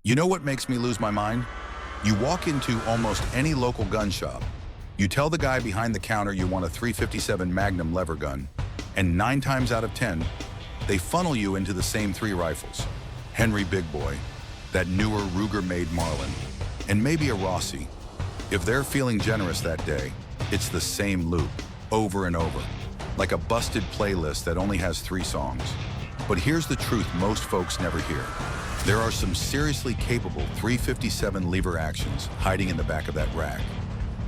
You know what makes me lose my mind? You walk into almost any local gun shop. You tell the guy behind the counter you want a 357 Magnum lever gun, and 9 times out of 10, they funnel you into the same 3 rifles. Henry Big Boy, that newer Ruger-made Marlin, and maybe a Rossi. If they're feeling generous that day, it's the same loop, over and over, like a busted playlist that only has 3 songs. But here's the truth most folks never hear. There are some seriously capable 357 lever actions hiding in the back of that rack.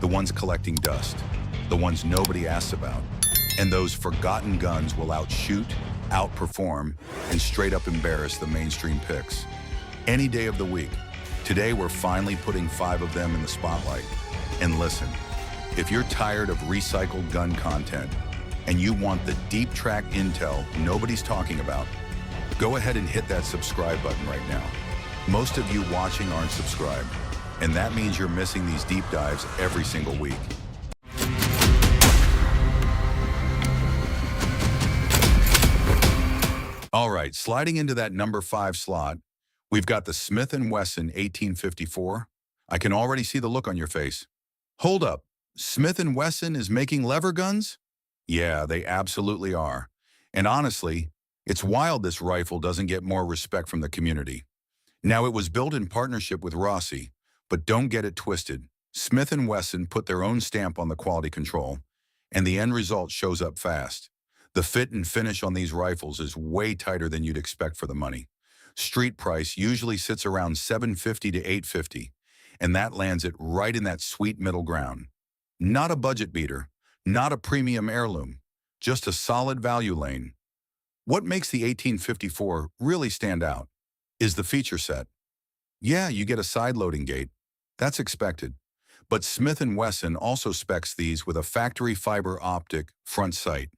The ones collecting dust, the ones nobody asks about, and those forgotten guns will outshoot, outperform, and straight up embarrass the mainstream picks. Any day of the week. Today we're finally putting 5 of them in the spotlight. And listen, if you're tired of recycled gun content and you want the deep track intel nobody's talking about, go ahead and hit that subscribe button right now. Most of you watching aren't subscribed, and that means you're missing these deep dives every single week. All right, sliding into that number 5 slot, we've got the Smith & Wesson 1854. I can already see the look on your face. Hold up, Smith & Wesson is making lever guns? Yeah, they absolutely are. And honestly, it's wild this rifle doesn't get more respect from the community. Now, it was built in partnership with Rossi, but don't get it twisted. Smith & Wesson put their own stamp on the quality control, and the end result shows up fast. The fit and finish on these rifles is way tighter than you'd expect for the money. Street price usually sits around $750 to $850, and that lands it right in that sweet middle ground. Not a budget beater, not a premium heirloom, just a solid value lane. What makes the 1854 really stand out is the feature set. Yeah, you get a side-loading gate. That's expected. But Smith & Wesson also specs these with a factory fiber optic front sight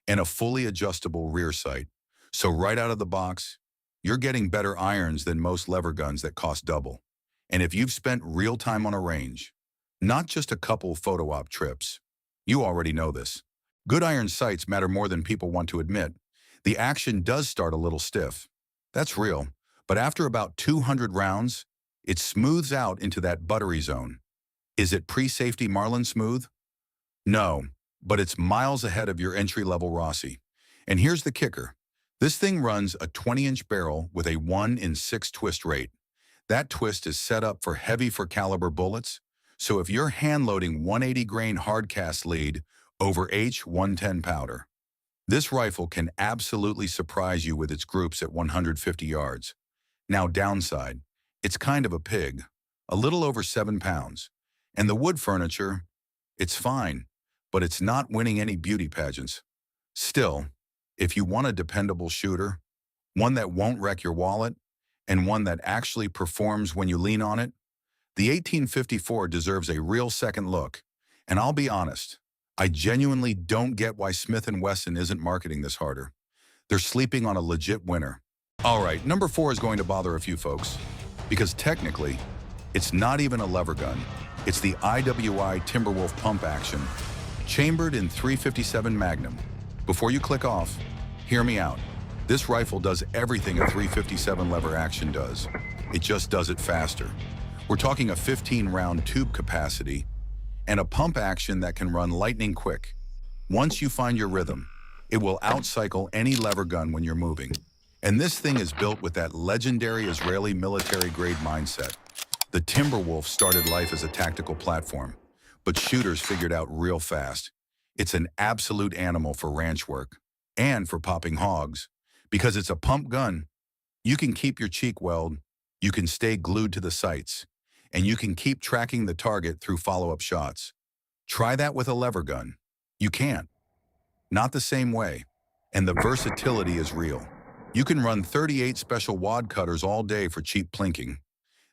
and a fully adjustable rear sight. So right out of the box, you're getting better irons than most lever guns that cost double. And if you've spent real time on a range, not just a couple photo op trips, you already know this. Good iron sights matter more than people want to admit. The action does start a little stiff. That's real. But after about 200 rounds, it smooths out into that buttery zone. Is it pre-safety Marlin smooth? No, but it's miles ahead of your entry-level Rossi. And here's the kicker. This thing runs a 20-inch barrel with a 1 in 6 twist rate. That twist is set up for heavy caliber bullets, so if you're hand-loading 180 grain hardcast lead over H110 powder, this rifle can absolutely surprise you with its groups at 150 yards. Now, downside, it's kind of a pig, a little over 7 pounds. And the wood furniture, it's fine, but it's not winning any beauty pageants. Still, if you want a dependable shooter, one that won't wreck your wallet, and one that actually performs when you lean on it, the 1854 deserves a real second look. And I'll be honest, I genuinely don't get why Smith & Wesson isn't marketing this harder. They're sleeping on a legit winner. All right, number 4 is going to bother a few folks, because technically, it's not even a lever gun. It's the IWI Timberwolf pump action, chambered in 357 Magnum. Before you click off, hear me out. This rifle does everything a 357 lever action does. It just does it faster. We're talking a 15-round tube capacity and a pump action that can run lightning quick. Once you find your rhythm, it will outcycle any lever gun when you're moving. And this thing is built with that legendary Israeli military-grade mindset. The Timberwolf started life as a tactical platform, but shooters figured out real fast. It's an absolute animal for ranch work and for popping hogs. Because it's a pump gun, you can keep your cheek weld, you can stay glued to the sights, and you can keep tracking the target through follow-up shots. Try that with a lever gun. You can't. Not the same way. And the versatility is real. You can run 38 special wad cutters all day for cheap plinking.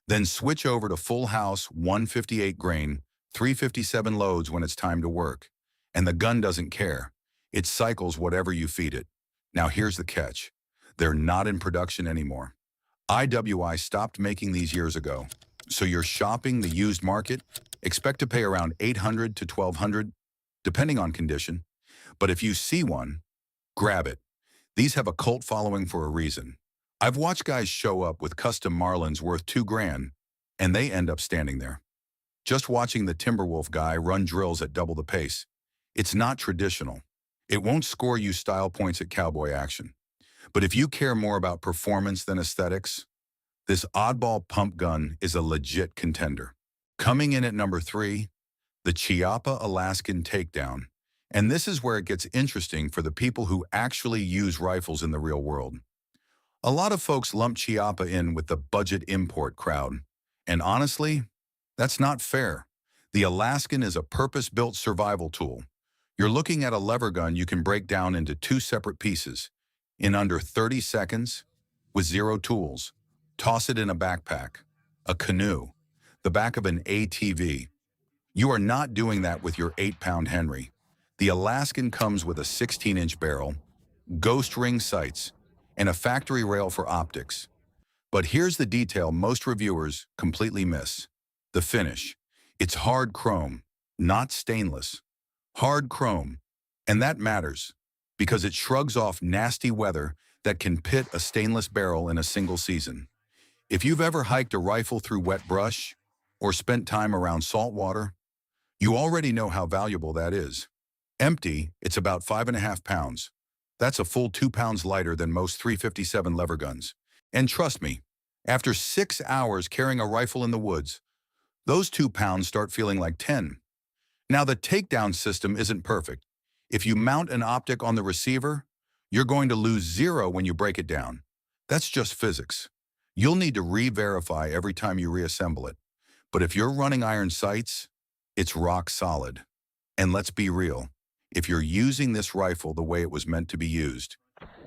Then switch over to full house 158 grain, 357 loads when it's time to work. And the gun doesn't care. It cycles whatever you feed it. Now here's the catch. They're not in production anymore. IWI stopped making these years ago. So you're shopping the used market, expect to pay around $800 to $1,200, depending on condition. But if you see one, grab it. These have a cult following for a reason. I've watched guys show up with custom Marlins worth 2 grand, and they end up standing there, just watching the Timberwolf guy run drills at double the pace. It's not traditional. It won't score you style points at cowboy action. But if you care more about performance than aesthetics, this oddball pump gun is a legit contender. Coming in at number 3, the Chiappa Alaskan Takedown. And this is where it gets interesting for the people who actually use rifles in the real world. A lot of folks lump Chiappa in with the budget import crowd. And honestly, that's not fair. The Alaskan is a purpose-built survival tool. You're looking at a lever gun you can break down into 2 separate pieces in under 30 seconds with 0 tools. Toss it in a backpack, a canoe, the back of an ATV. You are not doing that with your 8-pound Henry. The Alaskan comes with a 16-inch barrel, ghost ring sights, and a factory rail for optics. But here's the detail most reviewers completely miss: the finish. It's hard chrome, not stainless. Hard chrome. And that matters, because it shrugs off nasty weather that can pit a stainless barrel in a single season. If you've ever hiked a rifle through wet brush or spent time around salt water, you already know how valuable that is. Empty, it's about 5.5 pounds. That's a full 2 pounds lighter than most .357 lever guns. And trust me, after 6 hours carrying a rifle in the woods, those 2 pounds start feeling like 10. Now, the takedown system isn't perfect. If you mount an optic on the receiver, you're going to lose 0 when you break it down. That's just physics. You'll need to re-verify every time you reassemble it. But if you're running iron sights, it's rock solid. And let's be real, if you're using this rifle the way it was meant to be used,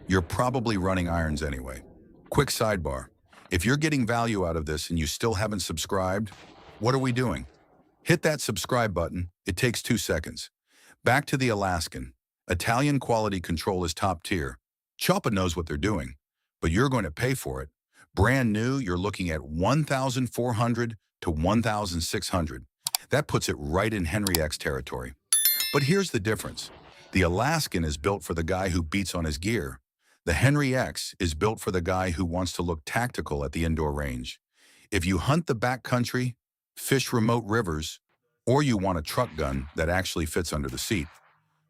you're probably running irons anyway. Quick sidebar: if you're getting value out of this and you still haven't subscribed, what are we doing? Hit that subscribe button. It takes 2 seconds. Back to the Alaskan. Italian quality control is top tier. Chiappa knows what they're doing, but you're going to pay for it. Brand new, you're looking at $1,400 to $1,600. That puts it right in Henry X territory. But here's the difference. The Alaskan is built for the guy who beats on his gear. The Henry X is built for the guy who wants to look tactical at the indoor range. If you hunt the backcountry, fish remote rivers, or you want a truck gun that actually fits under the seat,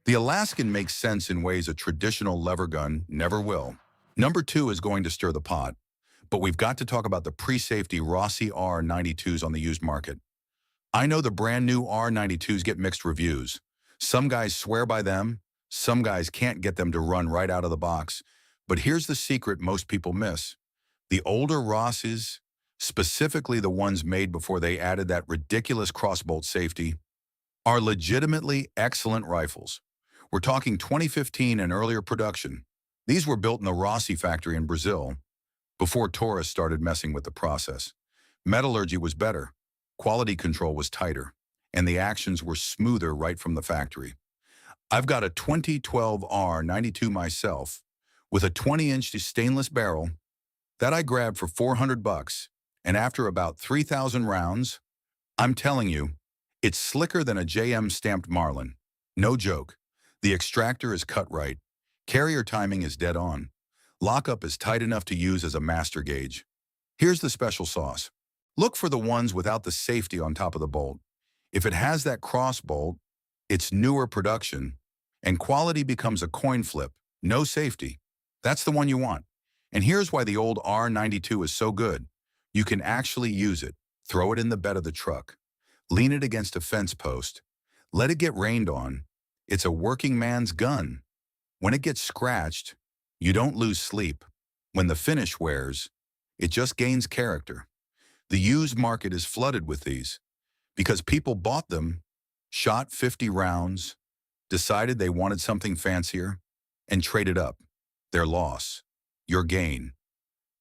the Alaskan makes sense in ways a traditional lever gun never will. Number 2 is going to stir the pot, but we've got to talk about the pre-safety Rossi R92s on the used market. I know the brand new R92s get mixed reviews. Some guys swear by them, some guys can't get them to run right out of the box. But here's the secret most people miss. The older Rossis, specifically the ones made before they added that ridiculous crossbolt safety, are legitimately excellent rifles. We're talking 2015 and earlier production. These were built in the Rossi factory in Brazil before tourists started messing with the process. Metallurgy was better, quality control was tighter, and the actions were smoother right from the factory. I've got a 2012 R92 myself with a 20-inch stainless barrel that I grabbed for $400, and after about 3,000 rounds, I'm telling you, it's slicker than a JM stamped Marlin. No joke. The extractor is cut right. Carrier timing is dead on. Lockup is tight enough to use as a master gauge. Here's the special sauce. Look for the ones without the safety on top of the bolt. If it has that cross bolt, it's newer production, and quality becomes a coin flip. No safety. That's the one you want. And here's why the old R92 is so good. You can actually use it. Throw it in the bed of the truck. Lean it against a fence post. Let it get rained on. It's a working man's gun. When it gets scratched, you don't lose sleep. When the finish wears, it just gains character. The used market is flooded with these because people bought them, shot 50 rounds, decided they wanted something fancier, and traded up. Their loss, your gain.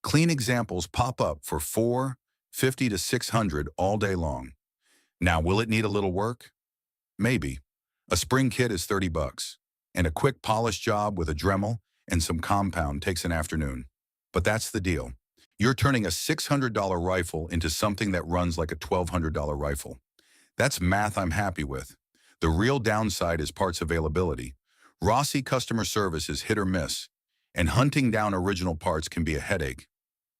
Clean examples pop up for $450 to $600 all day long. Now, will it need a little work? Maybe. A spring kit is $30, and a quick polish job with a Dremel and some compound takes an afternoon. But that's the deal. You're turning a $600 rifle into something that runs like a $1,200 rifle. That's math I'm happy with. The real downside is parts availability. Rossi customer service is hit or miss, and hunting down original parts can be a headache.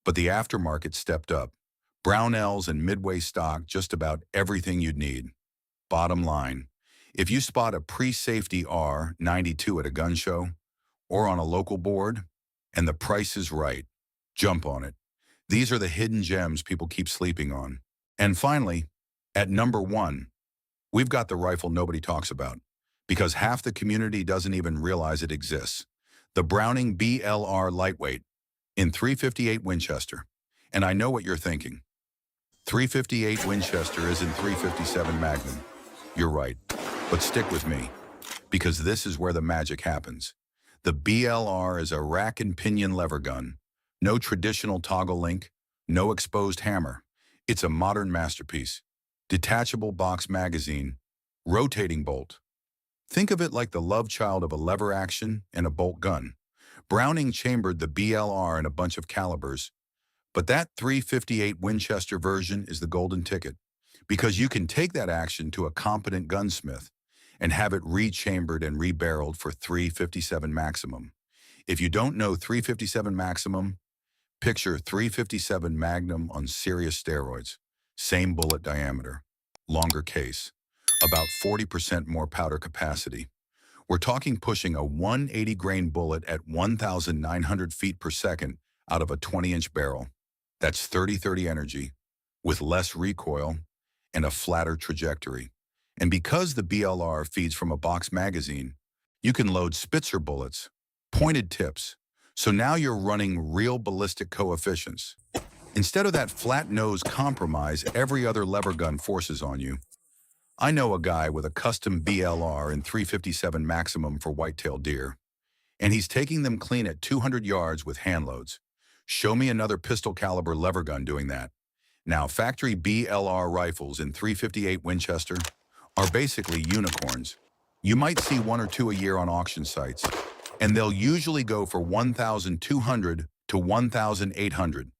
But the aftermarket stepped up. Brownells and Midway stock just about everything you'd need. Bottom line, if you spot a pre-safety R92 at a gun show or on a local board, and the price is right, jump on it. These are the hidden gems people keep sleeping on. And finally, at number 1, we've got the rifle nobody talks about, because half the community doesn't even realize it exists. The Browning BLR Lightweight in 358 Winchester. And I know what you're thinking. 358 Winchester isn't 357 Magnum. You're right, but stick with me, because this is where the magic happens. The BLR is a rack and pinion lever gun. No traditional toggle link, no exposed hammer. It's a modern masterpiece. Detachable box magazine, rotating bolt. Think of it like the love child of a lever action and a bolt gun. Browning chambered the BLR in a bunch of calibers, but that 358 Winchester version is the golden ticket, because you can take that action to a competent gunsmith and have it rechambered and rebarreled for 357 maximum. If you don't know 357 maximum, picture 357 Magnum on serious steroids. Same bullet diameter, longer case, about 40% more powder capacity. We're talking pushing a 180 grain bullet at 1,900 feet per second out of a 20-inch barrel. That's 30-30 energy, with less recoil and a flatter trajectory. And because the BLR feeds from a box magazine, you can load Spitzer bullets, pointed tips, so now you're running real ballistic coefficients. Instead of that flat nose compromise every other lever gun forces on you. I know a guy with a custom BLR in 357 maximum for whitetail deer, and he's taking them clean at 200 yards with hand loads. Show me another pistol caliber lever gun doing that. Now, factory BLR rifles in 358 Winchester are basically unicorns. You might see 1 or 2 a year on auction sites, and they'll usually go for $1,200 to $1,800.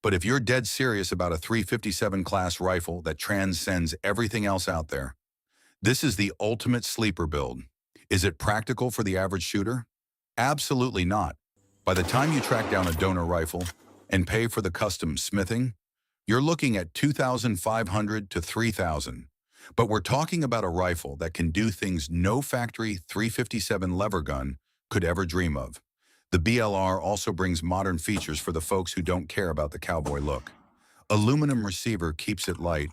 But if you're dead serious about a 357 class rifle that transcends everything else out there, this is the ultimate sleeper build. Is it practical for the average shooter? Absolutely not. By the time you track down a donor rifle and pay for the custom smithing, you're looking at $2,500 to $3,000. But we're talking about a rifle that can do things no factory 357 lever gun could ever dream of. The BLR also brings modern features for the folks who don't care about the cowboy look. Aluminum receiver keeps it light,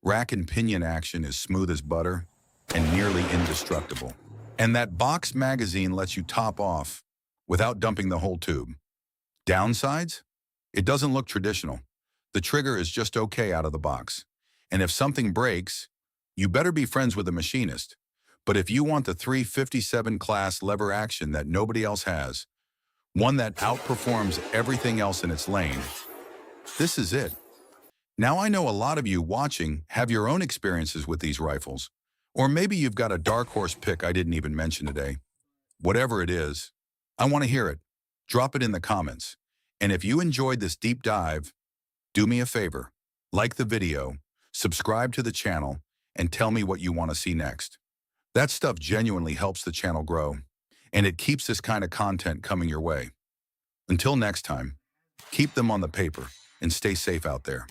rack and pinion action is smooth as butter, and nearly indestructible. And that box magazine lets you top off without dumping the whole tube. Downsides? It doesn't look traditional. The trigger is just okay out of the box. And if something breaks, you better be friends with the machinist. But if you want the 357 class lever action that nobody else has, one that outperforms everything else in its lane, this is it. Now I know a lot of you watching have your own experiences with these rifles, or maybe you've got a dark horse pick I didn't even mention today. Whatever it is, I want to hear it. Drop it in the comments. And if you enjoyed this deep dive, do me a favor, like the video, subscribe to the channel, and tell me what you want to see next. That stuff genuinely helps the channel grow, and it keeps this kind of content coming your way. Until next time, keep them on the paper and stay safe out there.